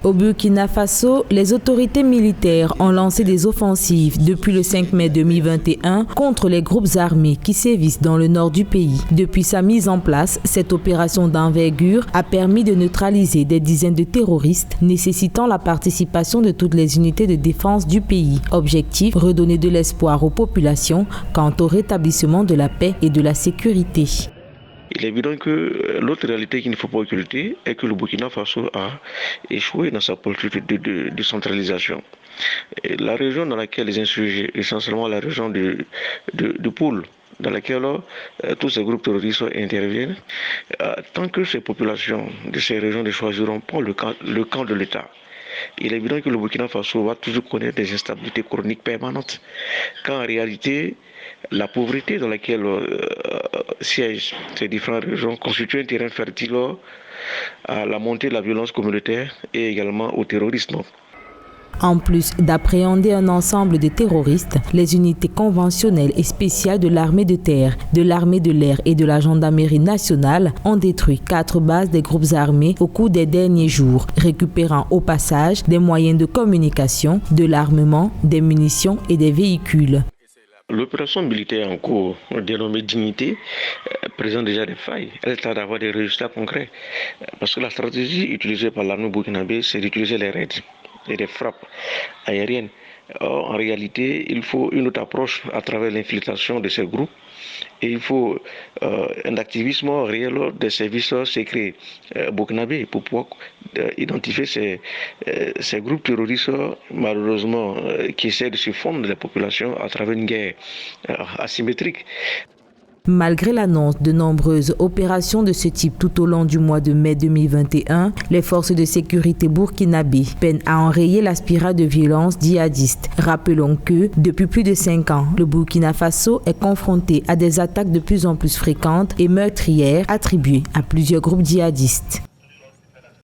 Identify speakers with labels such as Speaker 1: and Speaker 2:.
Speaker 1: Au Burkina Faso, les autorités militaires ont lancé des offensives depuis le 5 mai 2021 contre les groupes armés qui sévissent dans le nord du pays. Depuis sa mise en place, cette opération d'envergure a permis de neutraliser des dizaines de terroristes nécessitant la participation de toutes les unités de défense du pays. Objectif, redonner de l'espoir aux populations quant au rétablissement de la paix et de la sécurité.
Speaker 2: Il est évident que l'autre réalité qu'il ne faut pas occulter est que le Burkina Faso a échoué dans sa politique de centralisation. Et la région dans laquelle les insurgés, essentiellement la région de Poul, dans laquelle tous ces groupes terroristes interviennent, tant que ces populations de ces régions ne choisiront pas le camp de l'État, il est évident que le Burkina Faso va toujours connaître des instabilités chroniques permanentes. Quand en réalité, la pauvreté dans laquelle siègent ces différentes régions constitue un terrain fertile à la montée de la violence communautaire et également au terrorisme.
Speaker 1: En plus d'appréhender un ensemble de terroristes, les unités conventionnelles et spéciales de l'armée de terre, de l'armée de l'air et de la gendarmerie nationale ont détruit 4 bases des groupes armés au cours des derniers jours, récupérant au passage des moyens de communication, de l'armement, des munitions et des véhicules.
Speaker 2: L'opération militaire en cours, dénommée Dignité, présente déjà des failles. Elle tente d'avoir des résultats concrets. Parce que la stratégie utilisée par l'armée burkinabé, c'est d'utiliser les raids et des frappes aériennes. Or, en réalité, il faut une autre approche à travers l'infiltration de ces groupes. Et il faut un activisme réel des services secrets burkinabés pour pouvoir identifier ces groupes terroristes, malheureusement, qui essaient de se fondre dans la population à travers une guerre asymétrique.
Speaker 1: Malgré l'annonce de nombreuses opérations de ce type tout au long du mois de mai 2021, les forces de sécurité burkinabées peinent à enrayer la spirale de violence djihadiste. Rappelons que, depuis plus de 5 ans, le Burkina Faso est confronté à des attaques de plus en plus fréquentes et meurtrières attribuées à plusieurs groupes djihadistes.